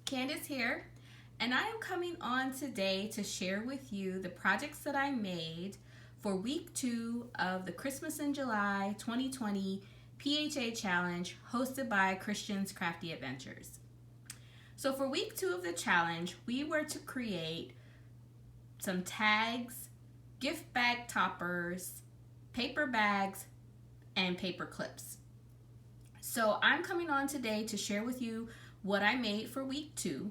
Candace here, and I am coming on today to share with you the projects that I made for week 2 of the Christmas in July 2020 PHA challenge hosted by Kristiannes Crafty Adventures. So for week 2 of the challenge, we were to create some tags, gift bag toppers, paper bags, and paper clips. So I'm coming on today to share with you what I made for week 2,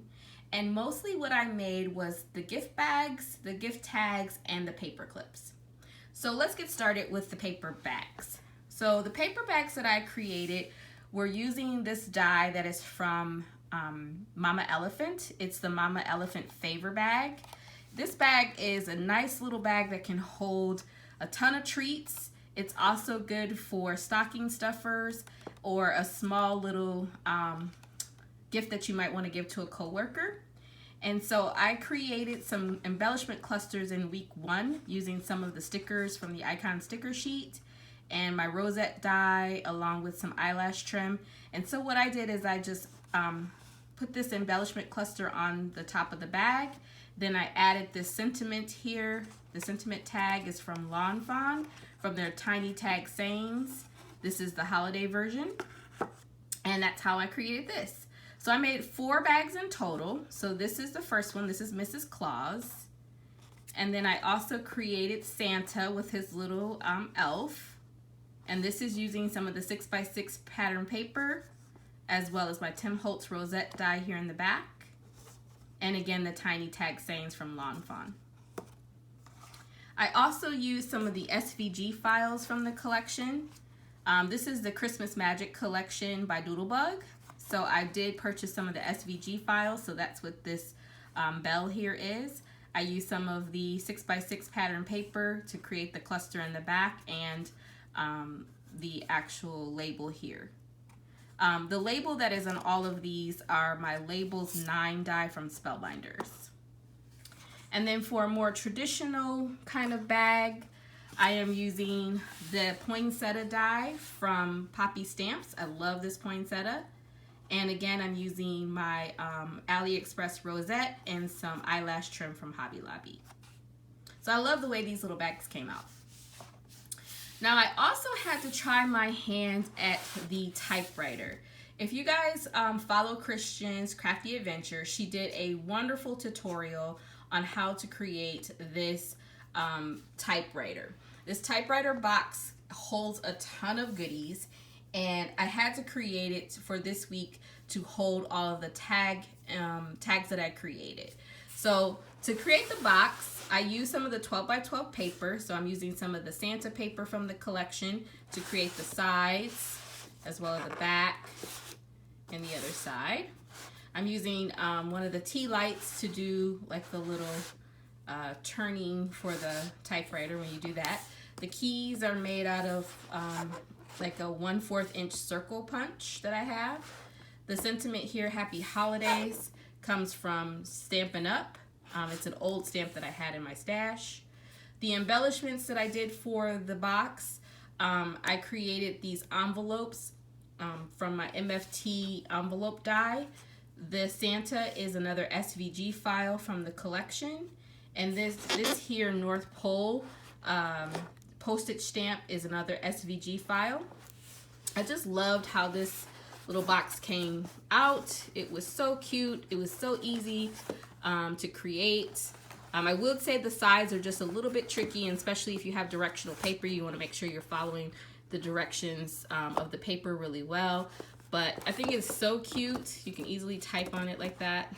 and mostly what I made was the gift bags, the gift tags, and the paper clips. So let's get started with the paper bags. So the paper bags that I created were using this die that is from Mama Elephant. It's the Mama Elephant Favor bag. This bag is a nice little bag that can hold a ton of treats. It's also good for stocking stuffers or a small little gift that you might want to give to a coworker. And so I created some embellishment clusters in week 1 using some of the stickers from the Icon sticker sheet and my rosette die along with some eyelash trim. And so what I did is I just put this embellishment cluster on the top of the bag. Then I added this sentiment here. The sentiment tag is from Lawn Fawn from their Tiny Tag Sayings. This is the holiday version. And that's how I created this. So I made 4 bags in total. So this is the first one. This is Mrs. Claus. And then I also created Santa with his little elf. And this is using some of the 6x6 pattern paper, as well as my Tim Holtz rosette die here in the back. And again, the Tiny Tag Sayings from Lawn Fawn. I also used some of the SVG files from the collection. This is the Christmas Magic Collection by Doodlebug. So I did purchase some of the SVG files, so that's what this bell here is. I used some of the 6x6 pattern paper to create the cluster in the back and the actual label here. The label that is on all of these are my Labels 9 die from Spellbinders. And then for a more traditional kind of bag, I am using the poinsettia die from Poppy Stamps. I love this poinsettia. And again, I'm using my AliExpress rosette and some eyelash trim from Hobby Lobby. So I love the way these little bags came out. Now I also had to try my hands at the typewriter. If you guys follow Kristiannes Crafty Adventure, she did a wonderful tutorial on how to create this typewriter. This typewriter box holds a ton of goodies, and I had to create it for this week to hold all of the tags that I created. So to create the box, I used some of the 12x12 paper. So I'm using some of the Santa paper from the collection to create the sides, as well as the back and the other side. I'm using one of the tea lights to do like the little turning for the typewriter when you do that. The keys are made out of like a 1/4 inch circle punch that I have. The sentiment here, Happy Holidays, comes from Stampin' Up. It's an old stamp that I had in my stash. The embellishments that I did for the box, I created these envelopes from my MFT envelope die. The Santa is another SVG file from the collection. And this here North Pole postage stamp is another SVG file. I just loved how this little box came out. It was so cute. It was so easy to create. I would say the sides are just a little bit tricky, and especially if you have directional paper, you want to make sure you're following the directions of the paper really well. But I think it's so cute. You can easily type on it like that.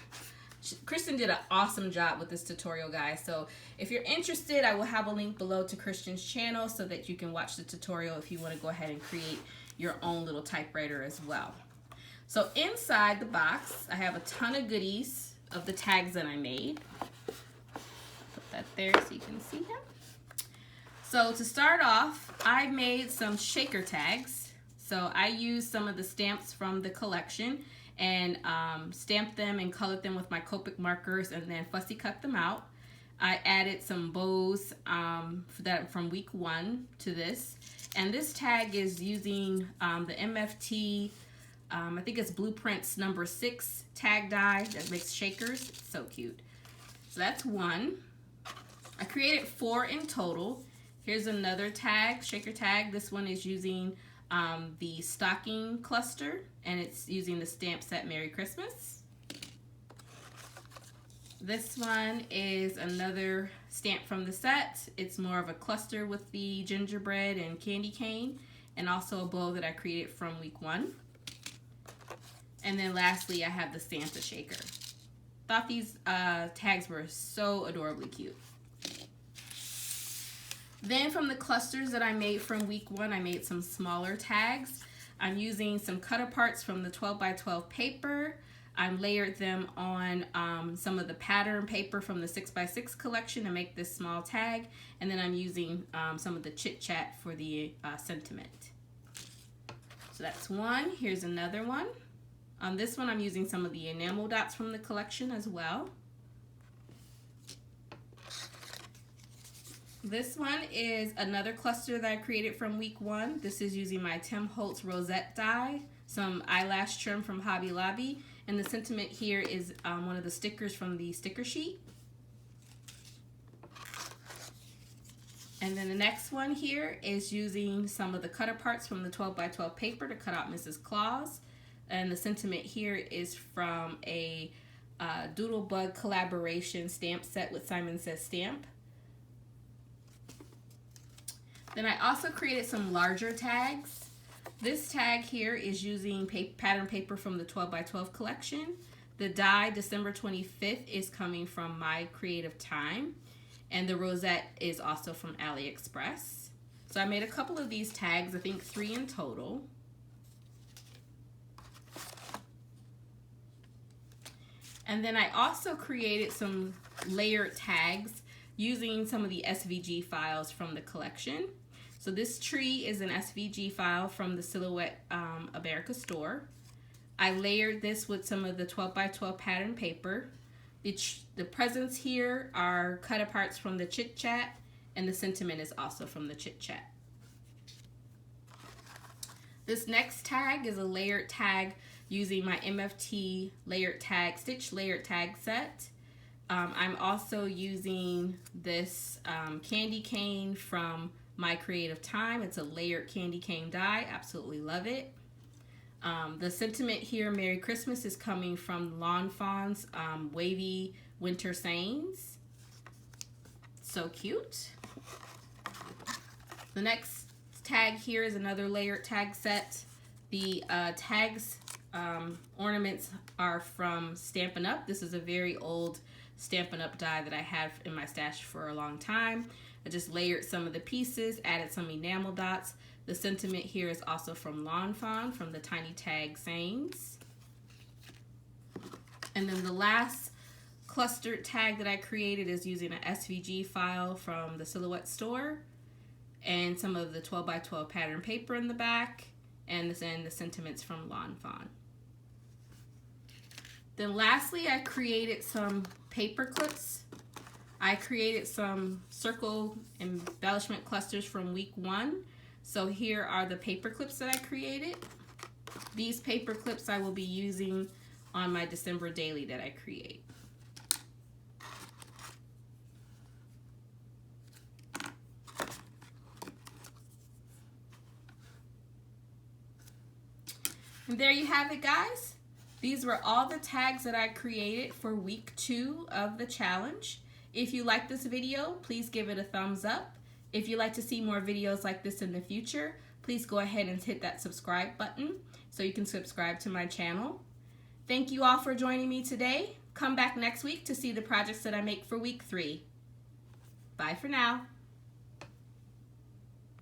Kristen did an awesome job with this tutorial, guys. So if you're interested, I will have a link below to Kristian's channel so that you can watch the tutorial if you want to go ahead and create your own little typewriter as well. So inside the box, I have a ton of goodies of the tags that I made. Put that there so you can see them. So to start off, I made some shaker tags. So I used some of the stamps from the collection and stamped them and colored them with my Copic markers and then fussy cut them out. I added some bows from week 1 to this. And this tag is using the MFT I think it's Blueprints number 6 tag die that makes shakers. It's so cute. So that's one. I created 4 in total. Here's another tag, shaker tag. This one is using the stocking cluster, and it's using the stamp set Merry Christmas. This one is another stamp from the set. It's more of a cluster with the gingerbread and candy cane, and also a bow that I created from week 1. And then lastly, I have the Santa shaker. Thought these tags were so adorably cute. Then from the clusters that I made from week 1, I made some smaller tags. I'm using some cut aparts from the 12 by 12 paper. I layered them on some of the pattern paper from the 6 by 6 collection to make this small tag. And then I'm using some of the Chit Chat for the sentiment. So that's one. Here's another one. On this one, I'm using some of the enamel dots from the collection as well. This one is another cluster that I created from week 1. This is using my Tim Holtz rosette die, some eyelash trim from Hobby Lobby, and the sentiment here is one of the stickers from the sticker sheet. And then the next one here is using some of the cut aparts from the 12 by 12 paper to cut out Mrs. Claus. And the sentiment here is from a Doodlebug collaboration stamp set with Simon Says Stamp. Then I also created some larger tags. This tag here is using pattern paper from the 12 by 12 collection. The die December 25th is coming from My Creative Time. And the rosette is also from AliExpress. So I made a couple of these tags, I think 3 in total. And then I also created some layered tags using some of the SVG files from the collection. So this tree is an SVG file from the Silhouette America store. I layered this with some of the 12 by 12 pattern paper. The presents here are cut aparts from the Chit Chat, and the sentiment is also from the Chit Chat. This next tag is a layered tag using my MFT layered tag, stitch layered tag set. I'm also using this candy cane from My Creative Time. It's a layered candy cane die. Absolutely love it. The sentiment here, Merry Christmas, is coming from Lawn Fawn's wavy winter sayings. So cute. The next tag here is another layered tag set. The tags ornaments are from Stampin' Up. This is a very old Stampin' Up die that I have in my stash for a long time. I just layered some of the pieces, added some enamel dots. The sentiment here is also from Lawn Fawn, from the Tiny Tag Sayings. And then the last clustered tag that I created is using an SVG file from the Silhouette store and some of the 12 by 12 pattern paper in the back, and then the sentiments from Lawn Fawn. Then lastly, I created some paper clips. I created some circle embellishment clusters from week 1. So here are the paper clips that I created. These paper clips I will be using on my December daily that I create. And there you have it, guys. These were all the tags that I created for week 2 of the challenge. If you like this video, please give it a thumbs up. If you'd like to see more videos like this in the future, please go ahead and hit that subscribe button so you can subscribe to my channel. Thank you all for joining me today. Come back next week to see the projects that I make for week 3. Bye for now.